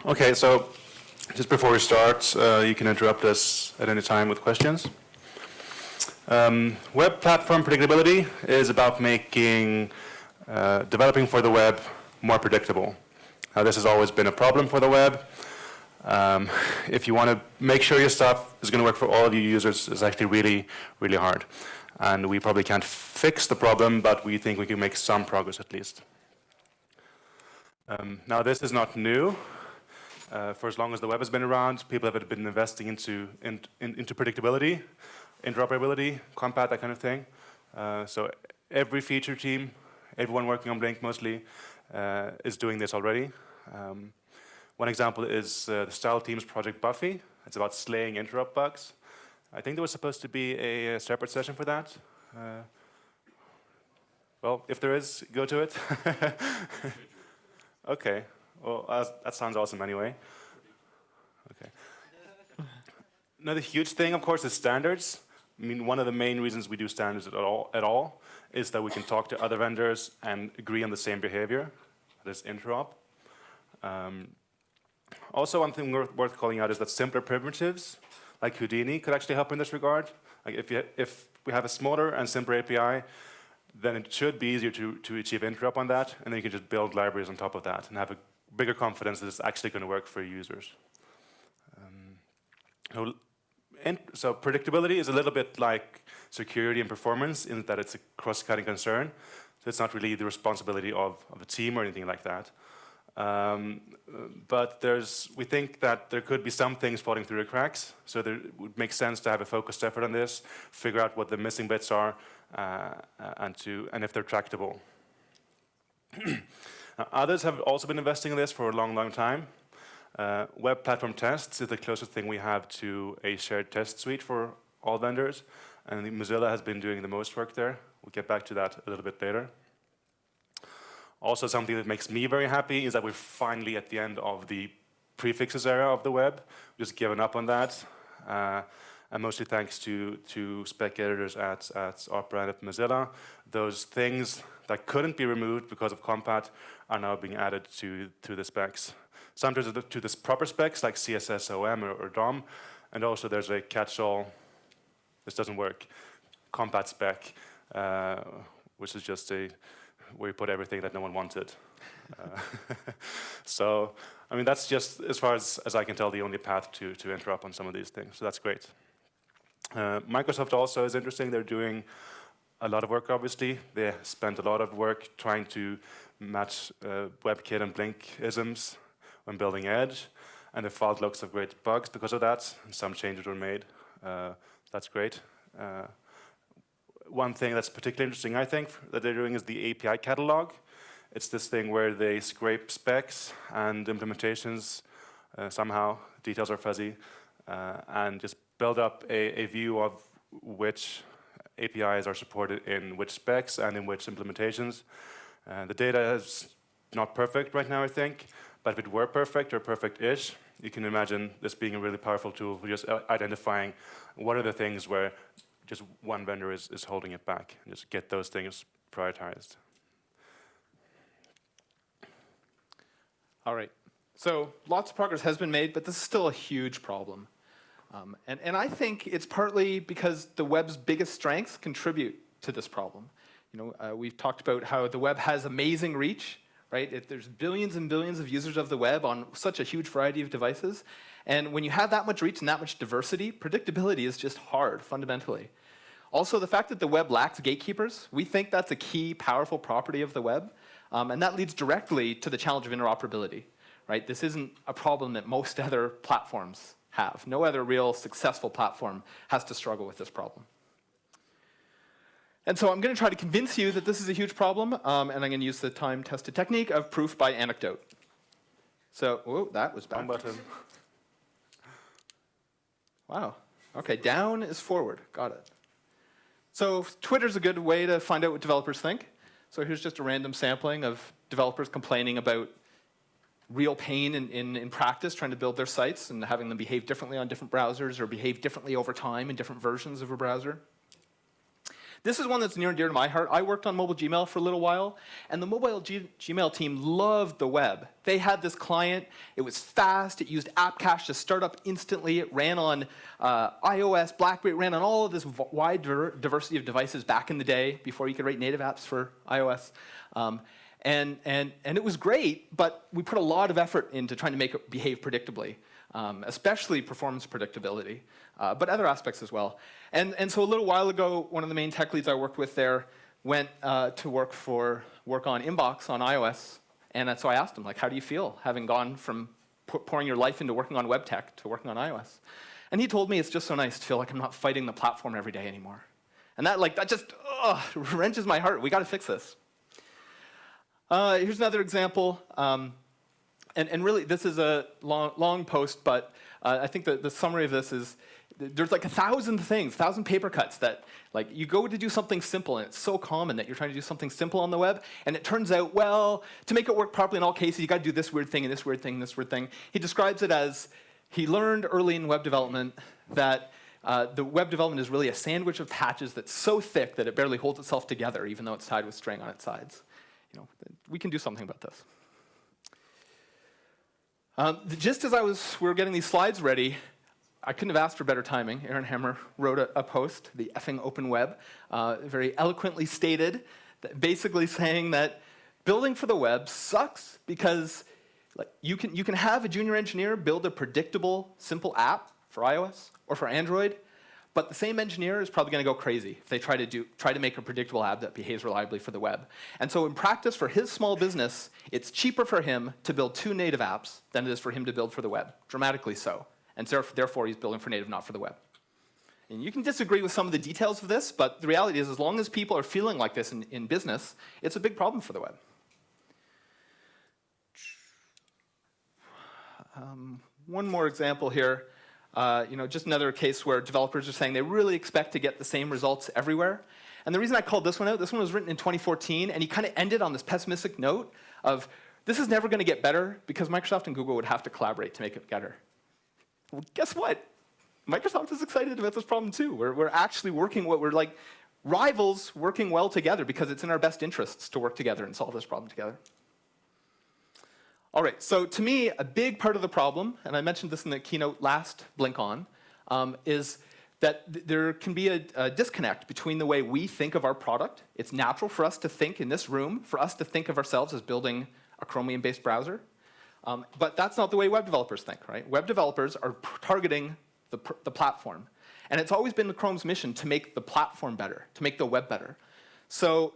Okay, so just before we start, you can interrupt us at any time with questions. Web platform predictability is about making developing for the web more predictable. Now, this has always been a problem for the web. If you want to make sure your stuff is going to work for all of your users, it's actually really, really hard. And we probably can't fix the problem, but we think we can make some progress at least. Now, this is not new. For as long as the web has been around, people have been investing into predictability, interoperability, compat, that kind of thing. So every feature team, everyone working on Blink mostly, is doing this already. One example is the style team's project Buffy. It's about slaying interrupt bugs. I think there was supposed to be a separate session for that. Well, if there is, go to it. Okay. Well, that sounds awesome anyway. Okay. Another huge thing, of course, is standards. I mean, one of the main reasons we do standards at all is that we can talk to other vendors and agree on the same behavior. This interop. Also, one thing worth calling out is that simpler primitives, like Houdini, could actually help in this regard. Like if we have a smaller and simpler API, then it should be easier to achieve interop on that, and then you can just build libraries on top of that and have a bigger confidence that it's actually going to work for your users. So predictability is a little bit like security and performance in that it's a cross-cutting concern. So it's not really the responsibility of a team or anything like that. But we think that there could be some things falling through the cracks. So it would make sense to have a focused effort on this, figure out what the missing bits are, and if they're tractable. Others have also been investing in this for a long, long time. Web platform tests is the closest thing we have to a shared test suite for all vendors, and Mozilla has been doing the most work there. We'll get back to that a little bit later. Also, something that makes me very happy is that we're finally at the end of the prefixes era of the web. We've just given up on that, and mostly thanks to spec editors at Opera and at Mozilla. Those things that couldn't be removed because of compat are now being added to the specs. Sometimes to the proper specs like CSS, OM, or DOM, and also there's a catch-all, this doesn't work, compat spec, which is just where you put everything that no one wanted. So, I mean, that's just, as far as I can tell, the only path to interrupt on some of these things, so that's great. Microsoft also is interesting. They're doing a lot of work, obviously. They spent a lot of work trying to match WebKit and Blink isms when building Edge, and they filed lots of great bugs because of that, and some changes were made. That's great. One thing that's particularly interesting, I think, that they're doing is the API catalog. It's this thing where they scrape specs and implementations, somehow, details are fuzzy, and just build up a view of which APIs are supported in which specs and in which implementations. The data is not perfect right now, I think, but if it were perfect or perfect-ish, you can imagine this being a really powerful tool for just identifying what are the things where just one vendor is holding it back, and just get those things prioritized. All right. So lots of progress has been made, but this is still a huge problem. And I think it's partly because the web's biggest strengths contribute to this problem. We've talked about how the web has amazing reach, right? There's billions and billions of users of the web on such a huge variety of devices. And when you have that much reach and that much diversity, predictability is just hard, fundamentally. Also, the fact that the web lacks gatekeepers, we think that's a key, powerful property of the web. And that leads directly to the challenge of interoperability, right? This isn't a problem that most other platforms have. No other real successful platform has to struggle with this problem. And so I'm going to try to convince you that this is a huge problem, and I'm going to use the time-tested technique of proof by anecdote. So, whoa, that was bad. Button. Wow. Okay, down is forward. Got it. So Twitter's a good way to find out what developers think. So here's just a random sampling of developers complaining about real pain in practice, trying to build their sites and having them behave differently on different browsers or behave differently over time in different versions of a browser. This is one that's near and dear to my heart. I worked on mobile Gmail for a little while, and the mobile Gmail team loved the web. They had this client. It was fast. It used app cache to start up instantly. It ran on iOS, BlackBerry. It ran on all of this wide diversity of devices back in the day before you could write native apps for iOS. And it was great, but we put a lot of effort into trying to make it behave predictably, especially performance predictability, but other aspects as well. And so a little while ago, one of the main tech leads I worked with there went to work on Inbox on iOS. And so I asked him, like, how do you feel having gone from pouring your life into working on web tech to working on iOS? And he told me it's just so nice to feel like I'm not fighting the platform every day anymore. And that just wrenches my heart. We got to fix this. Here's another example. And really, this is a long post, but I think the summary of this is there's like 1,000 things, 1,000 paper cuts that like you go to do something simple, and it's so common that you're trying to do something simple on the web, and it turns out, well, to make it work properly in all cases, you got to do this weird thing and this weird thing and this weird thing. He describes it as he learned early in web development that the web development is really a sandwich of patches that's so thick that it barely holds itself together, even though it's tied with string on its sides. You know, we can do something about this. Just as we were getting these slides ready, I couldn't have asked for better timing. Aaron Hammer wrote a post, the effing open web, very eloquently stated, that basically saying that building for the web sucks because like, you can have a junior engineer build a predictable, simple app for iOS or for Android, but the same engineer is probably going to go crazy if they try to make a predictable app that behaves reliably for the web. And so in practice, for his small business, it's cheaper for him to build 2 native apps than it is for him to build for the web, dramatically so. And therefore, he's building for native, not for the web. And you can disagree with some of the details of this, but the reality is, as long as people are feeling like this in business, it's a big problem for the web. One more example here. Just another case where developers are saying they really expect to get the same results everywhere. And the reason I called this one out, this one was written in 2014, and he kind of ended on this pessimistic note of, this is never going to get better because Microsoft and Google would have to collaborate to make it better. Well, guess what? Microsoft is excited about this problem too. We're actually we're like rivals working well together because it's in our best interests to work together and solve this problem together. All right, so to me, a big part of the problem, and I mentioned this in the keynote last BlinkOn, is that there can be a disconnect between the way we think of our product. It's natural for us to think in this room, for us to think of ourselves as building a Chromium-based browser. But that's not the way web developers think, right? Web developers are targeting the platform. And it's always been Chrome's mission to make the platform better, to make the web better. So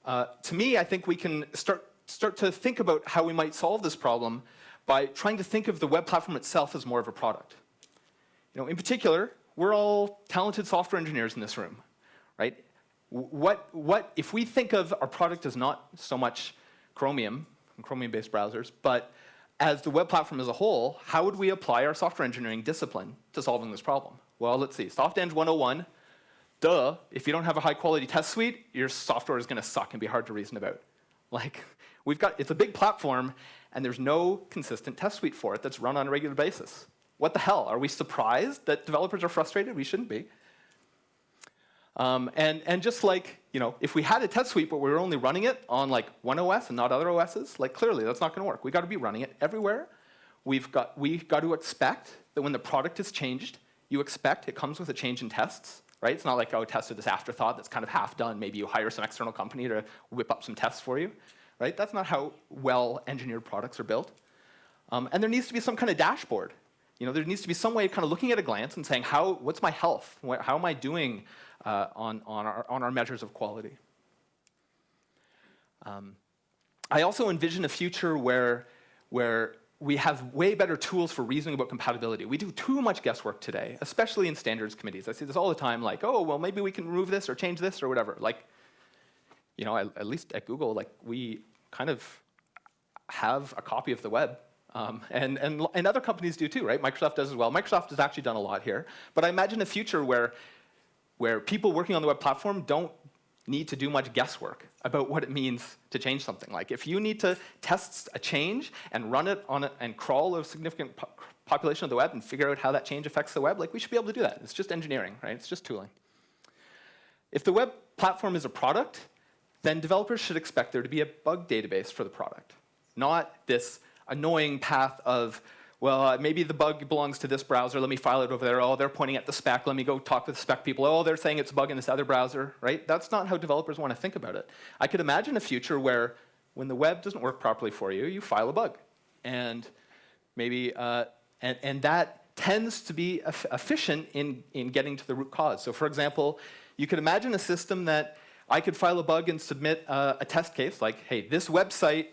to me, I think we can start to think about how we might solve this problem by trying to think of the web platform itself as more of a product. In particular, we're all talented software engineers in this room, right? What if we think of our product as not so much Chromium and Chromium-based browsers, but as the web platform as a whole, how would we apply our software engineering discipline to solving this problem? Well, let's see. SoftEng 101, duh, if you don't have a high-quality test suite, your software is going to suck and be hard to reason about. Like, it's a big platform, and there's no consistent test suite for it that's run on a regular basis. What the hell? Are we surprised that developers are frustrated? We shouldn't be. And just like, if we had a test suite, but we were only running it on like one OS and not other OSs, like clearly that's not going to work. We got to be running it everywhere. We've got to expect that when the product is changed, you expect it comes with a change in tests, right? It's not like, oh, test is this afterthought that's kind of half done. Maybe you hire some external company to whip up some tests for you, right? That's not how well-engineered products are built. And there needs to be some kind of dashboard. There needs to be some way of kind of looking at a glance and saying, what's my health? How am I doing on our measures of quality? I also envision a future where we have way better tools for reasoning about compatibility. We do too much guesswork today, especially in standards committees. I see this all the time, like, oh, well, maybe we can remove this or change this or whatever. Like, at least at Google, like, we kind of have a copy of the web. And other companies do too, right? Microsoft does as well. Microsoft has actually done a lot here. But I imagine a future where people working on the web platform don't need to do much guesswork about what it means to change something. Like if you need to test a change and run it on and crawl a significant population of the web and figure out how that change affects the web, like we should be able to do that. It's just engineering, right? It's just tooling. If the web platform is a product, then developers should expect there to be a bug database for the product, not this annoying path of, well, maybe the bug belongs to this browser, let me file it over there. Oh, they're pointing at the spec, let me go talk to the spec people. Oh, they're saying it's a bug in this other browser, right? That's not how developers want to think about it. I could imagine a future where when the web doesn't work properly for you, you file a bug. And maybe, and that tends to be efficient in getting to the root cause. So for example, you could imagine a system that I could file a bug and submit a test case like, hey, this website,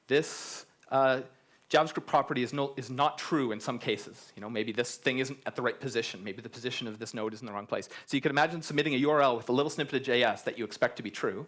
this JavaScript property is not true in some cases. You know, maybe this thing isn't at the right position. Maybe the position of this node is in the wrong place. So you could imagine submitting a URL with a little snippet of JS that you expect to be true.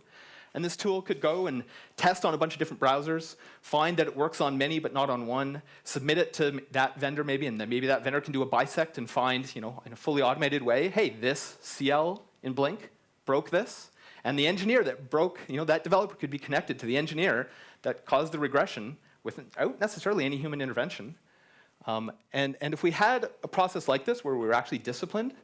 And this tool could go and test on a bunch of different browsers, find that it works on many but not on one, submit it to that vendor maybe, and then maybe that vendor can do a bisect and find, you know, in a fully automated way, hey, this CL in Blink broke this. And the engineer that broke, you know, that developer could be connected to the engineer that caused the regression without necessarily any human intervention. And if we had a process like this where we were actually disciplined,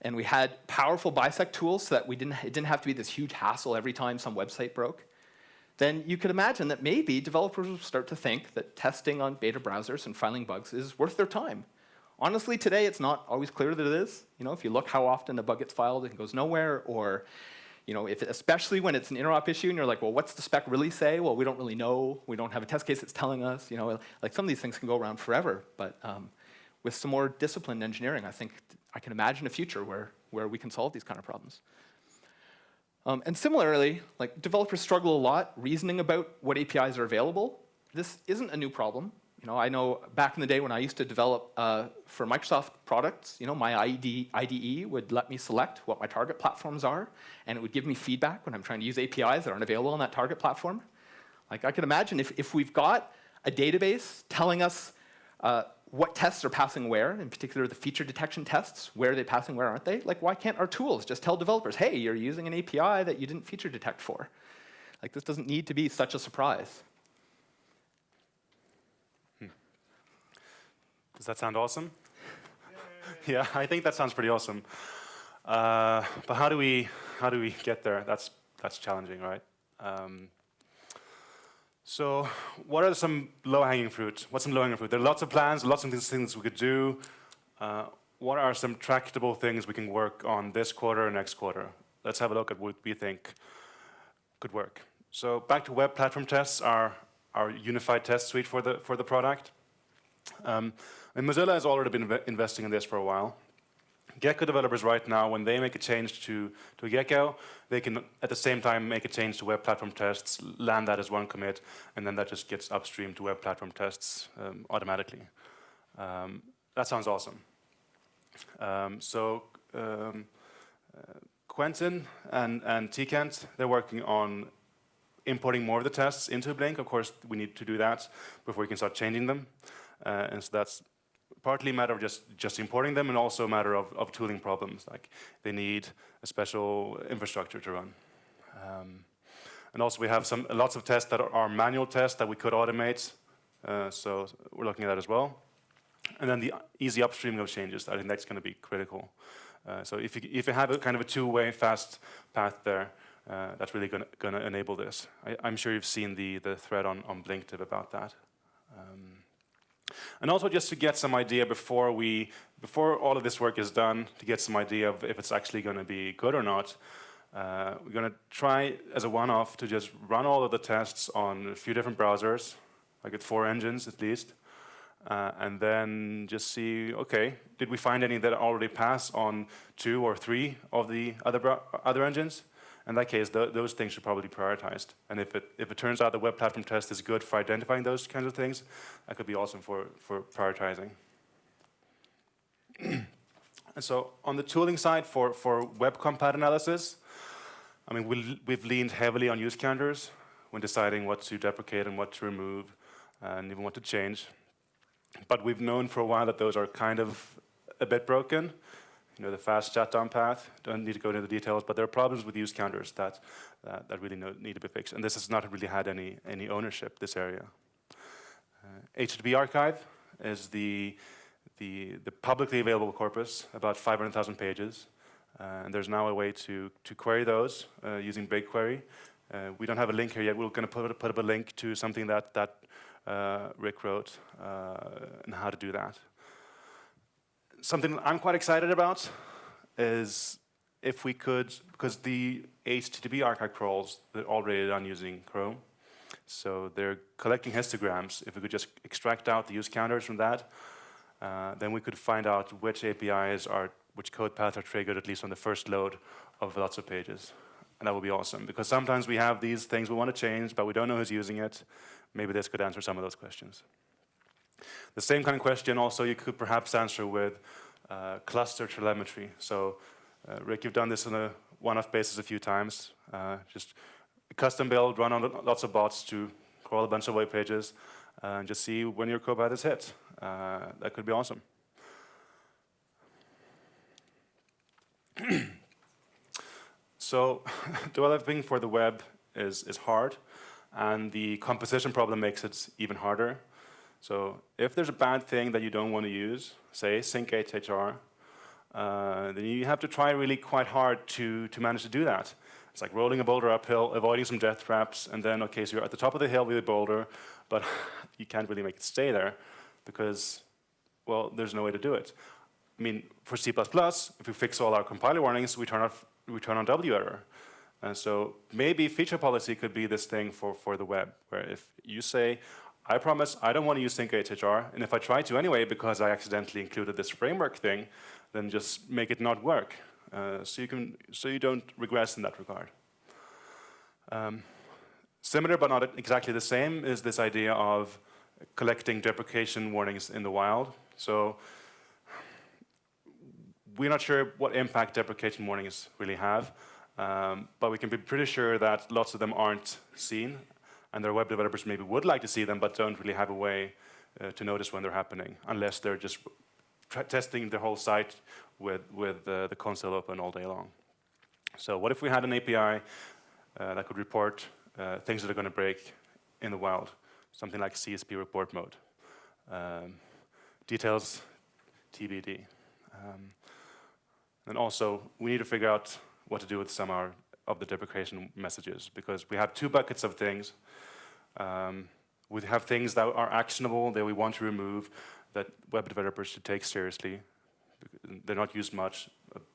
and we had powerful bisect tools so that it didn't have to be this huge hassle every time some website broke, then you could imagine that maybe developers will start to think that testing on beta browsers and filing bugs is worth their time. Honestly, today it's not always clear that it is. You know, if you look how often a bug gets filed and goes nowhere, or you know, especially when it's an interop issue and you're like, well, what's the spec really say? Well, we don't really know. We don't have a test case that's telling us. You know, like some of these things can go around forever. But with some more disciplined engineering, I think I can imagine a future where we can solve these kind of problems. And similarly, like developers struggle a lot reasoning about what APIs are available. This isn't a new problem. You know, I know back in the day when I used to develop for Microsoft products, you know, my IDE would let me select what my target platforms are, and it would give me feedback when I'm trying to use APIs that aren't available on that target platform. Like I can imagine if we've got a database telling us what tests are passing where, in particular the feature detection tests, where are they passing, where aren't they? Like, why can't our tools just tell developers, hey, you're using an API that you didn't feature detect for? Like, this doesn't need to be such a surprise. Does that sound awesome? Yeah, I think that sounds pretty awesome. But how do we get there? That's challenging, right? So what are some low-hanging fruit? What's some low-hanging fruit? There are lots of plans, lots of things we could do. What are some tractable things we can work on this quarter or next quarter? Let's have a look at what we think could work. So back to web platform tests, our unified test suite for the product. And Mozilla has already been investing in this for a while. Gecko developers right now, when they make a change to Gecko, they can at the same time make a change to web platform tests, land that as one commit, and then that just gets upstreamed to web platform tests automatically. That sounds awesome. Quentin and Tikent, they're working on importing more of the tests into Blink. Of course, we need to do that before we can start changing them. And so that's partly a matter of just importing them, and also a matter of tooling problems. Like they need a special infrastructure to run. And also we have lots of tests that are manual tests that we could automate. So we're looking at that as well. And then the easy upstreaming of changes, I think that's going to be critical. So if you have a kind of a two-way fast path there, that's really going to enable this. I'm sure you've seen the thread on Blinktiv about that. And also just to get some idea before all of this work is done, to get some idea of if it's actually going to be good or not, we're going to try as a one-off to just run all of the tests on a few different browsers, like with 4 engines at least, and then just see, okay, did we find any that already pass on 2 or 3 of the other engines? In that case, those things should probably be prioritized. And if it turns out the web platform test is good for identifying those kinds of things, that could be awesome for prioritizing. And so on the tooling side for web compat analysis, I mean, we've leaned heavily on use counters when deciding what to deprecate and what to remove, and even what to change. But we've known for a while that those are kind of a bit broken. You know, the fast shutdown path, don't need to go into the details, but there are problems with use counters that really need to be fixed. And this has not really had any ownership, this area. HTTP archive is the publicly available corpus, about 500,000 pages. And there's now a way to query those using BigQuery. We don't have a link here yet. We're going to put up a link to something that Rick wrote and how to do that. Something I'm quite excited about is if we could, because the HTTP archive crawls, they're already done using Chrome. So they're collecting histograms. If we could just extract out the use counters from that, then we could find out which APIs which code paths are triggered, at least on the first load of lots of pages. And that would be awesome, because sometimes we have these things we want to change, but we don't know who's using it. Maybe this could answer some of those questions. The same kind of question also you could perhaps answer with cluster telemetry. So Rick, you've done this on a one-off basis a few times. Just custom build, run on lots of bots to crawl a bunch of web pages, and just see when your code path is hit. That could be awesome. So developing for the web is hard, and the composition problem makes it even harder. So if there's a bad thing that you don't want to use, say sync HHR, then you have to try really quite hard to manage to do that. It's like rolling a boulder uphill, avoiding some death traps, and then, okay, so you're at the top of the hill with a boulder, but you can't really make it stay there because, well, there's no way to do it. I mean, for C++, if we fix all our compiler warnings, we turn on W error. And so maybe feature policy could be this thing for the web, where if you say, I promise I don't want to use sync HHR, and if I try to anyway because I accidentally included this framework thing, then just make it not work. So you don't regress in that regard. Similar but not exactly the same is this idea of collecting deprecation warnings in the wild. So we're not sure what impact deprecation warnings really have, but we can be pretty sure that lots of them aren't seen, and their web developers maybe would like to see them, but don't really have a way to notice when they're happening, unless they're just testing the whole site with the console open all day long. So what if we had an API that could report things that are going to break in the wild, something like CSP report mode, details TBD. And also, we need to figure out what to do with some of the deprecation messages, because we have two buckets of things. We have things that are actionable that we want to remove, that web developers should take seriously. They're not used much,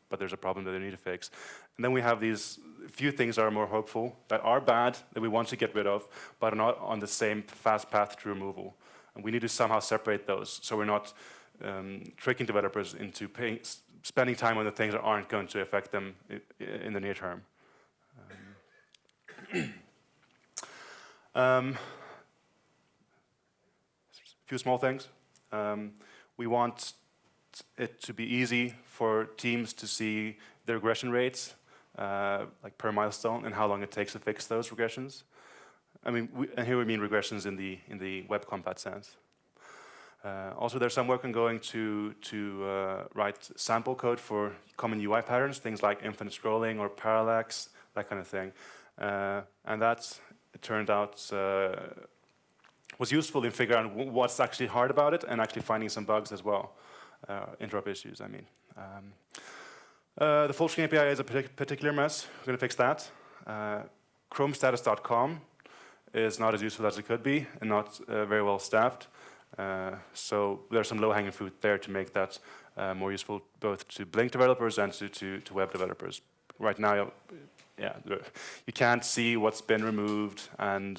but there's a problem that they need to fix. And then we have these few things that are more hopeful, that are bad, that we want to get rid of, but are not on the same fast path to removal. And we need to somehow separate those, so we're not tricking developers into spending time on the things that aren't going to affect them in the near term. A few small things. We want it to be easy for teams to see the regression rates, like per milestone, and how long it takes to fix those regressions. I mean, and here we mean regressions in the web compat sense. Also, there's some work ongoing to write sample code for common UI patterns, things like infinite scrolling or parallax, that kind of thing. And that, it turned out, was useful in figuring out what's actually hard about it and actually finding some bugs as well, interop issues, I mean. The full string API is a particular mess. We're going to fix that. ChromeStatus.com is not as useful as it could be and not very well staffed. So there's some low-hanging fruit there to make that more useful both to Blink developers and to web developers. Right now, yeah, you can't see what's been removed, and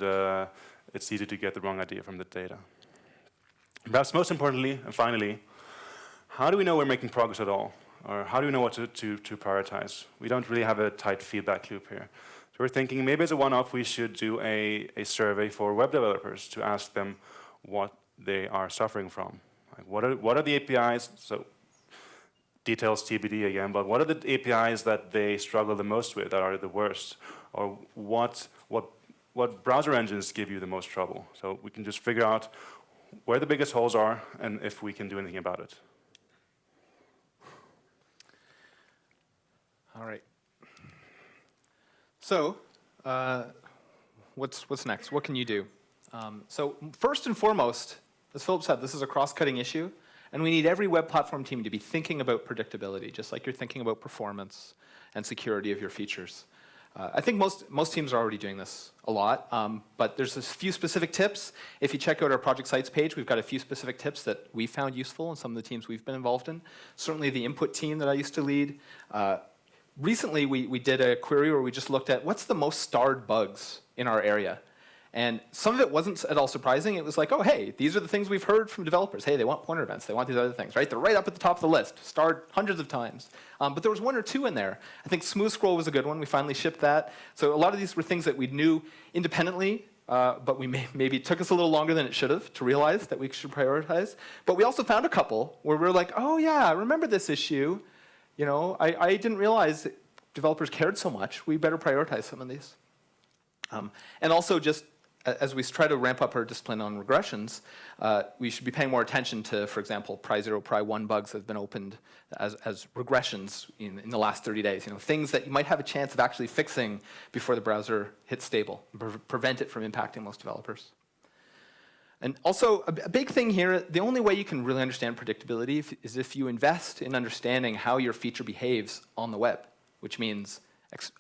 it's easy to get the wrong idea from the data. Perhaps most importantly, and finally, how do we know we're making progress at all? Or how do we know what to prioritize? We don't really have a tight feedback loop here. So we're thinking maybe as a one-off we should do a survey for web developers to ask them what they are suffering from. Like what are the APIs, so details TBD again, but what are the APIs that they struggle the most with, that are the worst? Or what browser engines give you the most trouble? So we can just figure out where the biggest holes are and if we can do anything about it. All right. So, what's next? What can you do? So first and foremost, as Philip said, this is a cross-cutting issue, and And we need every web platform team to be thinking about predictability, just like you're thinking about performance and security of your features. I think most teams are already doing this a lot, but there's a few specific tips. If you check out our project sites page, we've got a few specific tips that we found useful in some of the teams we've been involved in. Certainly the input team that I used to lead. Recently, we did a query where we just looked at what's the most starred bugs in our area. And some of it wasn't at all surprising. It was like, oh, hey, these are the things we've heard from developers. Hey, they want pointer events. They want these other things, right? They're right up at the top of the list, starred hundreds of times. But there was one or two in there. I think smooth scroll was a good one. We finally shipped that. So a lot of these were things that we knew independently, but maybe it took us a little longer than it should have to realize that we should prioritize. But we also found a couple where we were like, oh, yeah, I remember this issue. You know, I didn't realize developers cared so much. We better prioritize some of these. And also just as we try to ramp up our discipline on regressions, we should be paying more attention to, for example, Pry0, Pry1 bugs that have been opened as regressions in the last 30 days. You know, things that you might have a chance of actually fixing before the browser hits stable, prevent it from impacting most developers. And also, a big thing here, the only way you can really understand predictability is if you invest in understanding how your feature behaves on the web, which means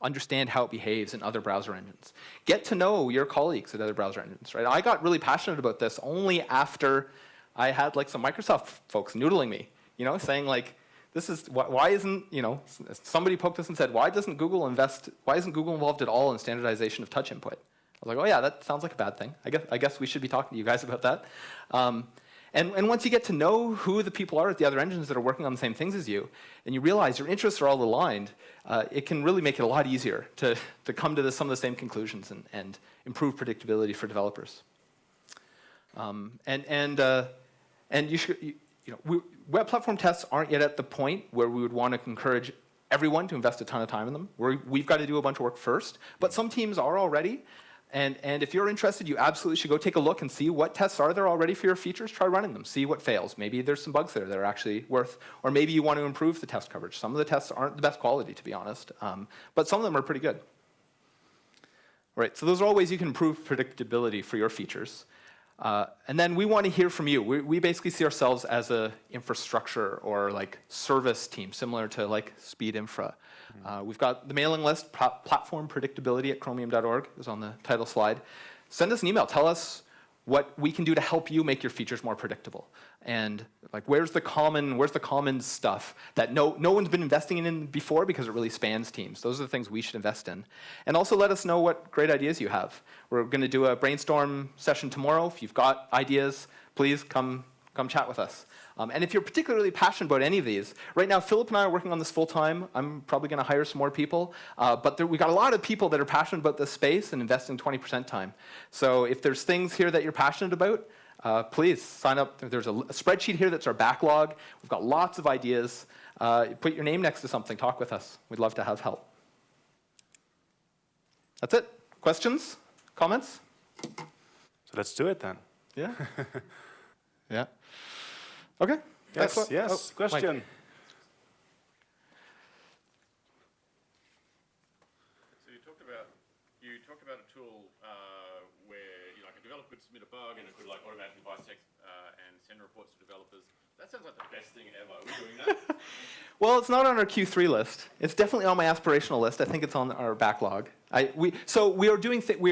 understand how it behaves in other browser engines. Get to know your colleagues at other browser engines, right? I got really passionate about this only after I had like some Microsoft folks noodling me, you know, saying like, this is, why isn't, you know, somebody poked us and said, why isn't Google involved at all in standardization of touch input? I was like, oh yeah, that sounds like a bad thing. I guess we should be talking to you guys about that. And once you get to know who the people are at the other engines that are working on the same things as you, and you realize your interests are all aligned, it can really make it a lot easier to come to some of the same conclusions and improve predictability for developers. Web platform tests aren't yet at the point where we would want to encourage everyone to invest a ton of time in them. We've got to do a bunch of work first, but some teams are already. And if you're interested, you absolutely should go take a look and see what tests are there already for your features. Try running them. See what fails. Maybe there's some bugs there that are actually worth, or maybe you want to improve the test coverage. Some of the tests aren't the best quality, to be honest, but some of them are pretty good. Right, so those are all ways you can improve predictability for your features. And then we want to hear from you. We basically see ourselves as a infrastructure or like service team, similar to like Speed Infra. We've got the mailing list, platformpredictability@chromium.org is on the title slide. Send us an email. Tell us what we can do to help you make your features more predictable. And like, where's the common stuff that no one's been investing in before because it really spans teams. Those are the things we should invest in. And also let us know what great ideas you have. We're going to do a brainstorm session tomorrow. If you've got ideas, please come chat with us. And if you're particularly passionate about any of these, right now Philip and I are working on this full time. I'm probably going to hire some more people. But we've got a lot of people that are passionate about this space and investing 20% time. So if there's things here that you're passionate about, please sign up. There's a spreadsheet here that's our backlog. We've got lots of ideas. Put your name next to something. Talk with us. We'd love to have help. That's it. Questions? Comments? So let's do it then. Yeah. Yeah. Okay. Yes. Yes. Question. Mike. So you talked about a tool where a developer could submit a bug and it could like automatically bisect and send reports to developers. That sounds like the best thing ever. Are we doing that? Well, it's not on our Q3 list. It's definitely on my aspirational list. I think it's on our backlog. We are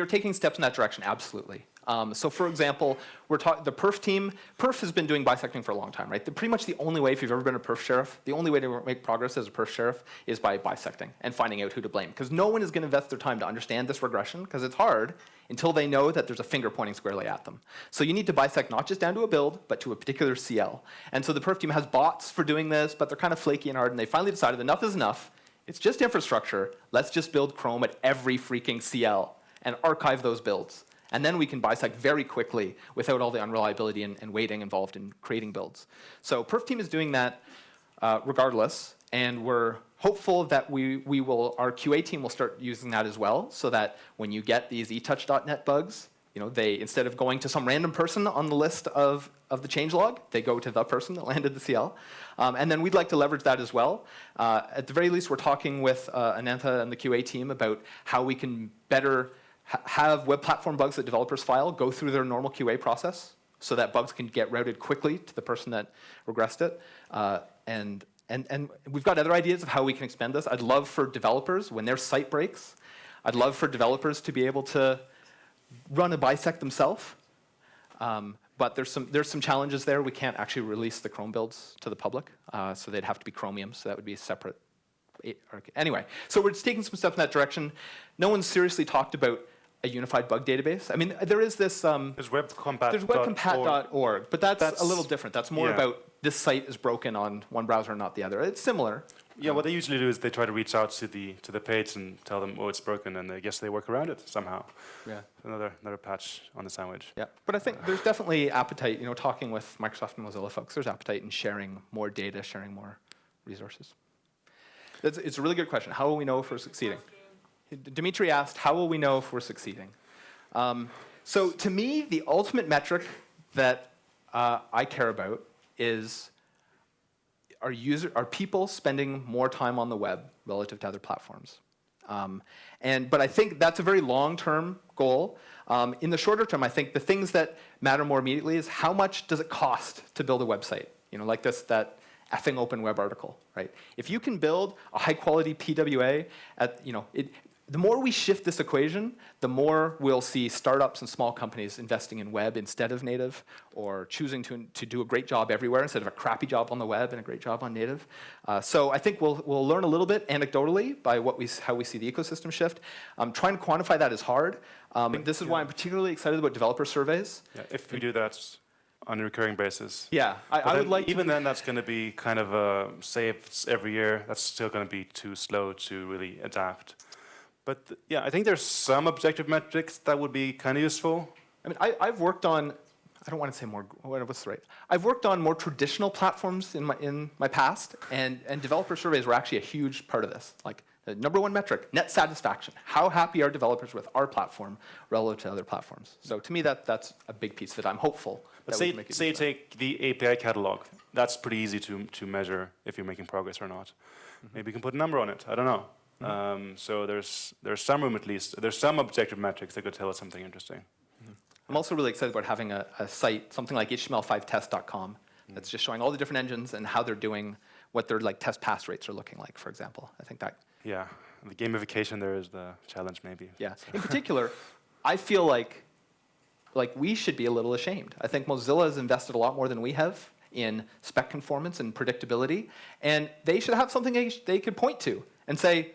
taking steps in that direction. Absolutely. So for example, the perf team, perf has been doing bisecting for a long time, right? Pretty much the only way, if you've ever been a perf sheriff, the only way to make progress as a perf sheriff is by bisecting and finding out who to blame. Because no one is going to invest their time to understand this regression, because it's hard until they know that there's a finger pointing squarely at them. So you need to bisect not just down to a build, but to a particular CL. And so the perf team has bots for doing this, but they're kind of flaky and hard, and they finally decided enough is enough. It's just infrastructure. Let's just build Chrome at every freaking CL and archive those builds. And then we can bisect very quickly without all the unreliability and waiting involved in creating builds. So perf team is doing that regardless, and we're hopeful that our QA team will start using that as well, so that when you get these etouch.net bugs, they, instead of going to some random person on the list of the changelog, they go to the person that landed the CL. And then we'd like to leverage that as well. At the very least, we're talking with Anantha and the QA team about how we can better have web platform bugs that developers file go through their normal QA process so that bugs can get routed quickly to the person that regressed it. And we've got other ideas of how we can expand this. I'd love for developers, when their site breaks, I'd love for developers to be able to run a bisect themselves. But there's some challenges there. We can't actually release the Chrome builds to the public, so they'd have to be Chromium, so that would be a separate. Anyway, so we're just taking some steps in that direction. No one's seriously talked about a unified bug database. I mean, there is this. There's webcompat.org. There's webcompat.org, but that's a little different. That's more about this site is broken on one browser and not the other. It's similar. Yeah, what they usually do is they try to reach out to the page and tell them, oh, it's broken, and I guess they work around it somehow. Yeah. Another patch on the sandwich. Yeah, but I think there's definitely appetite. You know, talking with Microsoft and Mozilla folks, there's appetite in sharing more data, sharing more resources. It's a really good question. How will we know if we're succeeding? Dimitri asked, how will we know if we're succeeding? So to me, the ultimate metric that I care about is are people spending more time on the web relative to other platforms? But I think that's a very long-term goal. In the shorter term, I think the things that matter more immediately is how much does it cost to build a website? You know, like that effing open web article, right? If you can build a high-quality PWA the more we shift this equation, the more we'll see startups and small companies investing in web instead of native, or choosing to do a great job everywhere instead of a crappy job on the web and a great job on native. So I think we'll learn a little bit anecdotally by how we see the ecosystem shift. Trying to quantify that is hard. This is why I'm particularly excited about developer surveys. Yeah, if we do that on a recurring basis. Yeah, I would like even then that's going to be kind of saved every year. That's still going to be too slow to really adapt. But yeah, I think there's some objective metrics that would be kind of useful. I mean, I've worked on, I don't want to say more, what's the right? I've worked on more traditional platforms in my past, and developer surveys were actually a huge part of this. Like the number one metric, net satisfaction. How happy are developers with our platform relative to other platforms? So to me, that's a big piece of it. I'm hopeful. But say you take the API catalog. That's pretty easy to measure if you're making progress or not. Mm-hmm. Maybe you can put a number on it. I don't know. Mm-hmm. So there's some room at least. There's some objective metrics that could tell us something interesting. Mm-hmm. I'm also really excited about having a site, something like html5test.com, that's just showing all the different engines and how they're doing, what their test pass rates are looking like, for example. I think that. Yeah, the gamification there is the challenge maybe. Yeah. So. In particular, I feel like we should be a little ashamed. I think Mozilla has invested a lot more than we have in spec conformance and predictability, and they should have something they could point to and say,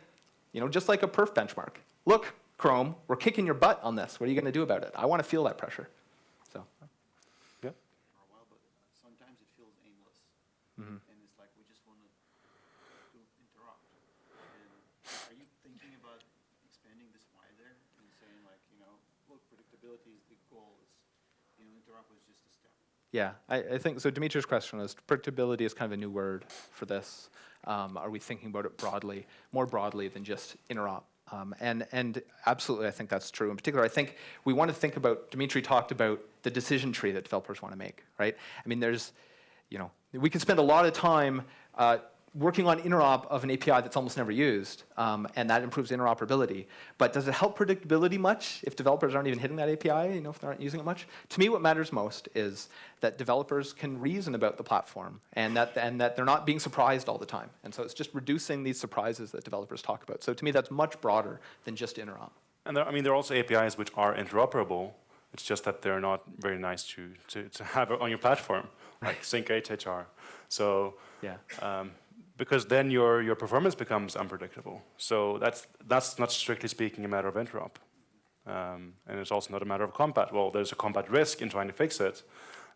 just like a perf benchmark. Look, Chrome, we're kicking your butt on this. What are you going to do about it? I want to feel that pressure. So. Yeah. For a while, but sometimes it feels aimless, and it's like we just want to interrupt. And are you thinking about expanding this wider and saying look, predictability is the goal. Interrupt was just a step. Yeah, I think so. Dimitri's question was predictability is kind of a new word for this. Are we thinking about it more broadly than just interop? And absolutely, I think that's true. In particular, I think we want to think about, Dimitri talked about the decision tree that developers want to make, right? I mean, we can spend a lot of time working on interop of an API that's almost never used, and that improves interoperability. But does it help predictability much if developers aren't even hitting that API, if they aren't using it much? To me, what matters most is that developers can reason about the platform and that they're not being surprised all the time. And so it's just reducing these surprises that developers talk about. So to me, that's much broader than just interop. And there are also APIs which are interoperable. It's just that they're not very nice to have on your platform, like Sync HHR. So yeah. Because then your performance becomes unpredictable. So that's not strictly speaking a matter of interop. And it's also not a matter of compat. Well, there's a compat risk in trying to fix it,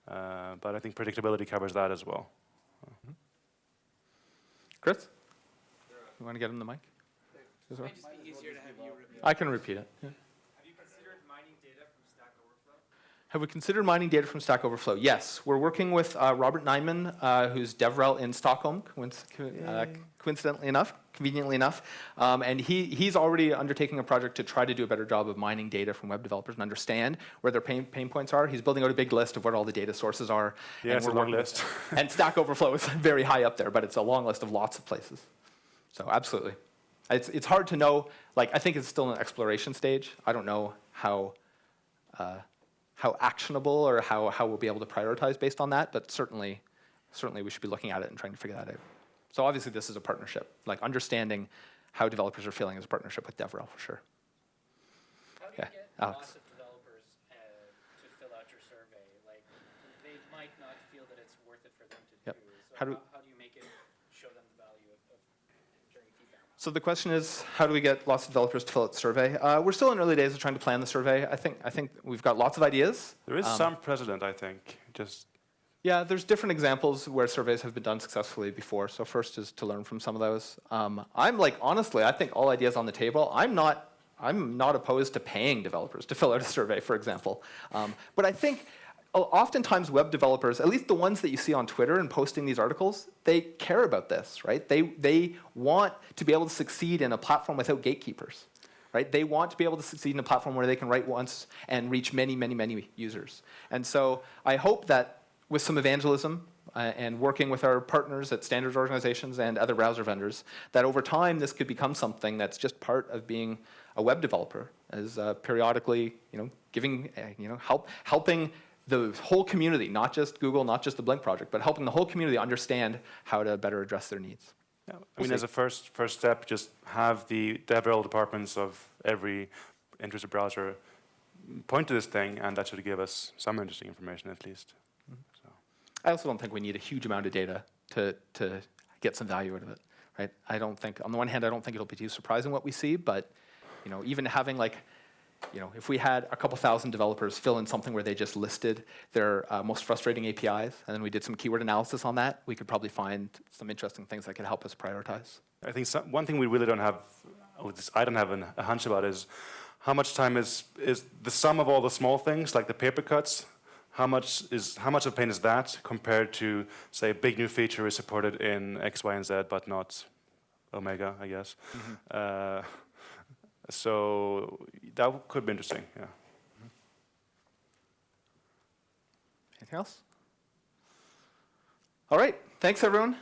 but I think predictability covers that as well. Chris? You want to get him the mic? It might just be easier to have you repeat. I can repeat it. Yeah. Have you considered mining data from Stack Overflow? Have we considered mining data from Stack Overflow? Yes. We're working with Robert Nyman, who's DevRel in Stockholm, conveniently enough. And he's already undertaking a project to try to do a better job of mining data from web developers and understand where their pain points are. He's building out a big list of what all the data sources are. Yeah, it's a long list. And Stack Overflow is very high up there, but it's a long list of lots of places. So absolutely. It's hard to know. I think it's still in an exploration stage. I don't know how actionable or how we'll be able to prioritize based on that, but certainly we should be looking at it and trying to figure that out. So obviously this is a partnership. Like understanding how developers are feeling is a partnership with DevRel for sure. How do Yeah, you get Alex. lots of developers to fill out your survey? Like, they might not feel that it's worth it for them to Yep. do. So How do- how do you make it show them the value of during feedback? So the question is, how do we get lots of developers to fill out the survey? We're still in early days of trying to plan the survey. I think we've got lots of ideas. There is some precedent, I think. Just Yeah, there's different examples where surveys have been done successfully before. So first is to learn from some of those. I'm like, honestly, I think all ideas on the table. I'm not opposed to paying developers to fill out a survey, for example. But I think oftentimes web developers, at least the ones that you see on Twitter and posting these articles, they care about this, right? They want to be able to succeed in a platform without gatekeepers, right? They want to be able to succeed in a platform where they can write once and reach many, many, many users. And so I hope that with some evangelism and working with our partners at standards organizations and other browser vendors, that over time this could become something that's just part of being a web developer, as periodically, giving, helping the whole community, not just Google, not just the Blink project, but helping the whole community understand how to better address their needs. yeah, I mean, as a first step, just have the DevRel departments of every interested browser point to this thing, and that should give us some interesting information at least. So. I also don't think we need a huge amount of data to get some value out of it, right? I don't think, on the one hand, I don't think it'll be too surprising what we see, but even having if we had a couple thousand developers fill in something where they just listed their most frustrating APIs, and then we did some keyword analysis on that, we could probably find some interesting things that could help us prioritize. I think one thing we really don't have, I don't have a hunch about, is how much time is the sum of all the small things, like the paper cuts. How much of pain is that compared to, say, a big new feature is supported in X, Y, and Z, but not Omega, I guess. Mm-hmm. So that could be interesting. Yeah. Anything else? All right. Thanks, everyone.